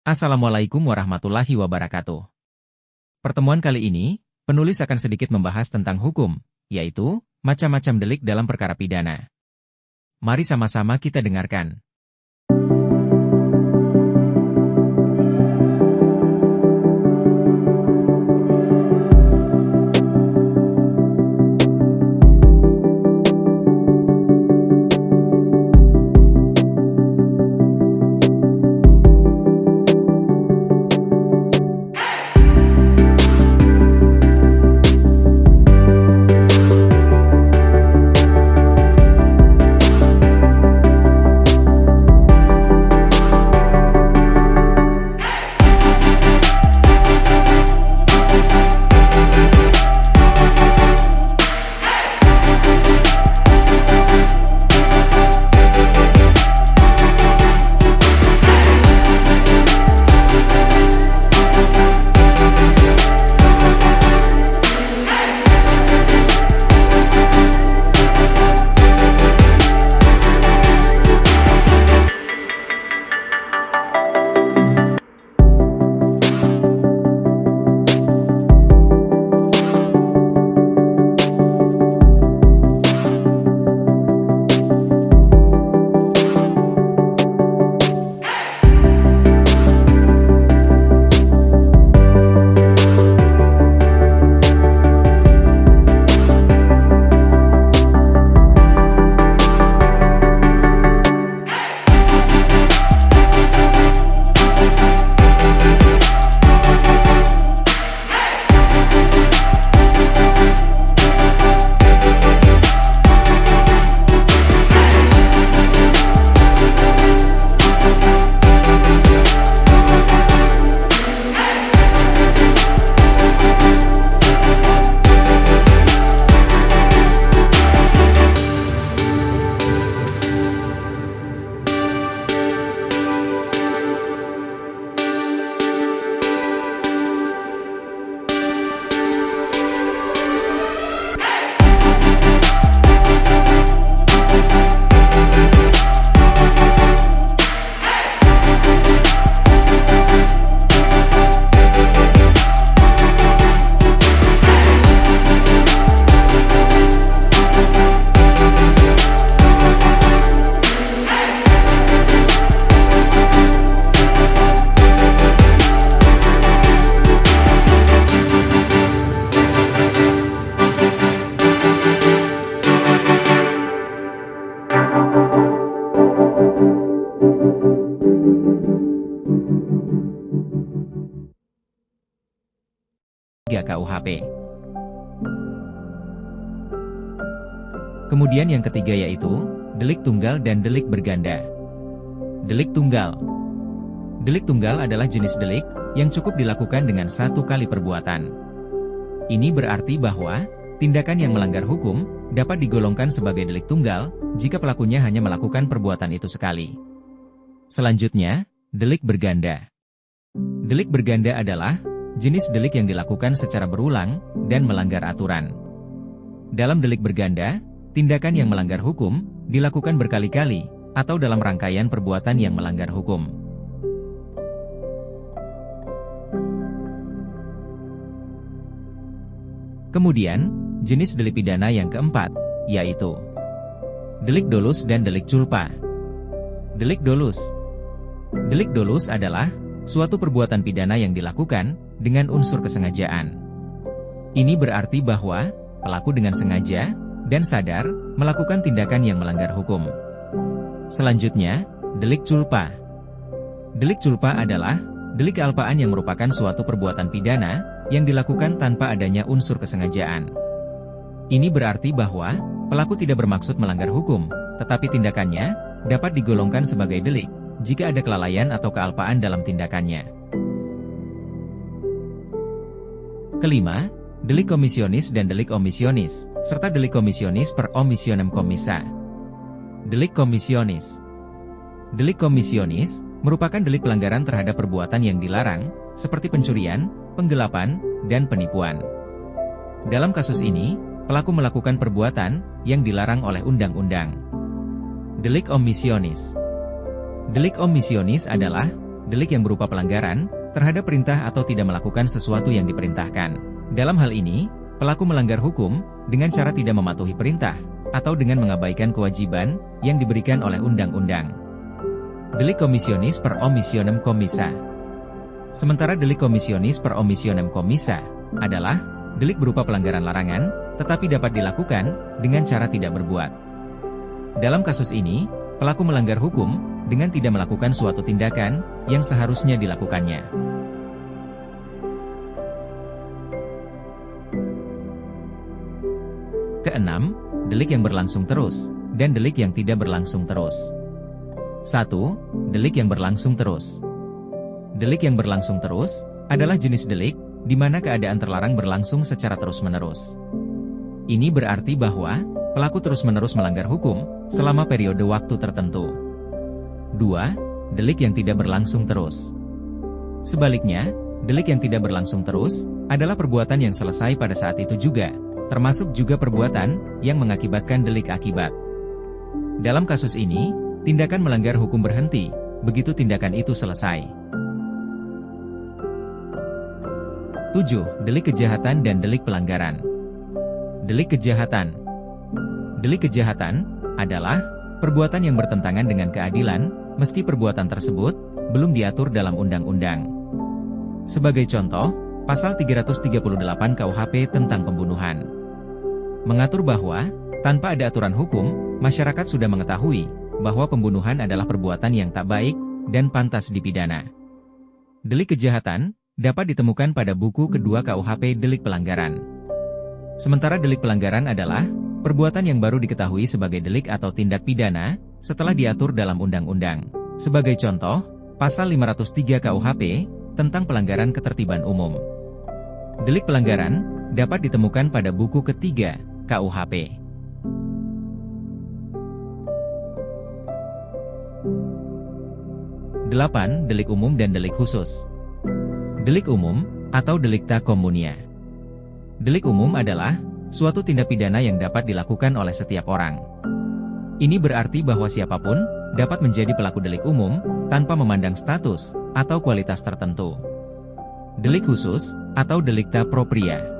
Assalamualaikum warahmatullahi wabarakatuh. Pertemuan kali ini, penulis akan sedikit membahas tentang hukum, yaitu macam-macam delik dalam perkara pidana. Mari sama-sama kita dengarkan. KUHP. Kemudian yang ketiga yaitu delik tunggal dan delik berganda. Delik tunggal. Delik tunggal adalah jenis delik yang cukup dilakukan dengan satu kali perbuatan. Ini berarti bahwa tindakan yang melanggar hukum dapat digolongkan sebagai delik tunggal jika pelakunya hanya melakukan perbuatan itu sekali. Selanjutnya, delik berganda. Delik berganda adalah jenis delik yang dilakukan secara berulang dan melanggar aturan. Dalam delik berganda, tindakan yang melanggar hukum dilakukan berkali-kali atau dalam rangkaian perbuatan yang melanggar hukum. Kemudian, jenis delik pidana yang keempat, yaitu delik dolus dan delik culpa. Delik dolus. Delik dolus adalah suatu perbuatan pidana yang dilakukan dengan unsur kesengajaan. Ini berarti bahwa pelaku dengan sengaja dan sadar melakukan tindakan yang melanggar hukum. Selanjutnya, delik culpa. Delik culpa adalah delik kealpaan yang merupakan suatu perbuatan pidana yang dilakukan tanpa adanya unsur kesengajaan. Ini berarti bahwa pelaku tidak bermaksud melanggar hukum, tetapi tindakannya dapat digolongkan sebagai delik jika ada kelalaian atau kealpaan dalam tindakannya. Kelima, delik komisionis dan delik omisionis, serta delik komisionis per omissionem commissa. Delik komisionis. Delik komisionis merupakan delik pelanggaran terhadap perbuatan yang dilarang, seperti pencurian, penggelapan, dan penipuan. Dalam kasus ini, pelaku melakukan perbuatan yang dilarang oleh undang-undang. Delik omisionis. Delik omisionis adalah delik yang berupa pelanggaran terhadap perintah atau tidak melakukan sesuatu yang diperintahkan. Dalam hal ini, pelaku melanggar hukum dengan cara tidak mematuhi perintah atau dengan mengabaikan kewajiban yang diberikan oleh undang-undang. Delik komisionis per omissionem commissa. Sementara delik komisionis per omissionem commissa adalah delik berupa pelanggaran larangan, tetapi dapat dilakukan dengan cara tidak berbuat. Dalam kasus ini, pelaku melanggar hukum dengan tidak melakukan suatu tindakan yang seharusnya dilakukannya. Keenam, delik yang berlangsung terus, dan delik yang tidak berlangsung terus. 1. Delik yang berlangsung terus. Delik yang berlangsung terus adalah jenis delik di mana keadaan terlarang berlangsung secara terus-menerus. Ini berarti bahwa pelaku terus-menerus melanggar hukum selama periode waktu tertentu. 2. Delik yang tidak berlangsung terus. Sebaliknya, delik yang tidak berlangsung terus adalah perbuatan yang selesai pada saat itu juga, termasuk juga perbuatan yang mengakibatkan delik akibat. Dalam kasus ini, tindakan melanggar hukum berhenti begitu tindakan itu selesai. 7. Delik kejahatan dan delik pelanggaran. Delik kejahatan. Delik kejahatan adalah perbuatan yang bertentangan dengan keadilan, meski perbuatan tersebut belum diatur dalam undang-undang. Sebagai contoh, pasal 338 KUHP tentang pembunuhan mengatur bahwa, tanpa ada aturan hukum, masyarakat sudah mengetahui bahwa pembunuhan adalah perbuatan yang tak baik dan pantas dipidana. Delik kejahatan dapat ditemukan pada buku kedua KUHP delik pelanggaran. Sementara delik pelanggaran adalah perbuatan yang baru diketahui sebagai delik atau tindak pidana setelah diatur dalam undang-undang. Sebagai contoh, pasal 503 KUHP tentang pelanggaran ketertiban umum. Delik pelanggaran dapat ditemukan pada buku ketiga KUHP. 8. Delik umum dan delik khusus. Delik umum atau delicta communia. Delik umum adalah suatu tindak pidana yang dapat dilakukan oleh setiap orang. Ini berarti bahwa siapapun dapat menjadi pelaku delik umum tanpa memandang status atau kualitas tertentu. Delik khusus atau delicta propria.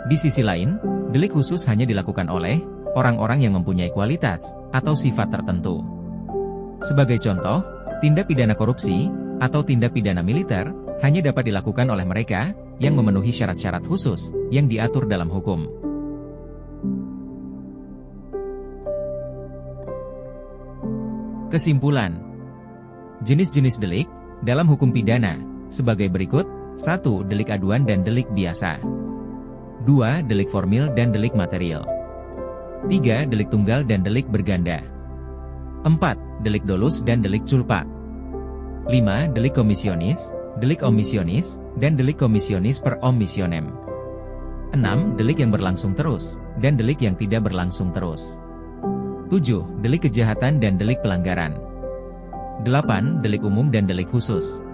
Di sisi lain, delik khusus hanya dilakukan oleh orang-orang yang mempunyai kualitas atau sifat tertentu. Sebagai contoh, tindak pidana korupsi atau tindak pidana militer hanya dapat dilakukan oleh mereka yang memenuhi syarat-syarat khusus yang diatur dalam hukum. Kesimpulan. Jenis-jenis delik dalam hukum pidana sebagai berikut. 1. Delik aduan dan delik biasa. 2. Delik formil dan delik material. 3. Delik tunggal dan delik berganda. 4. Delik dolus dan delik culpa. 5. Delik komisionis, delik omissionis, dan delik komisionis per omissionem. 6. Delik yang berlangsung terus, dan delik yang tidak berlangsung terus. 7. Delik kejahatan dan delik pelanggaran. 8. Delik umum dan delik khusus.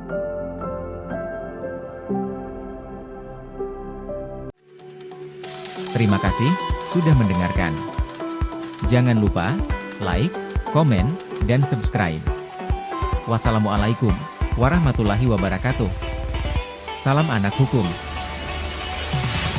Terima kasih sudah mendengarkan. Jangan lupa like, komen, dan subscribe. Wassalamualaikum warahmatullahi wabarakatuh. Salam anak hukum.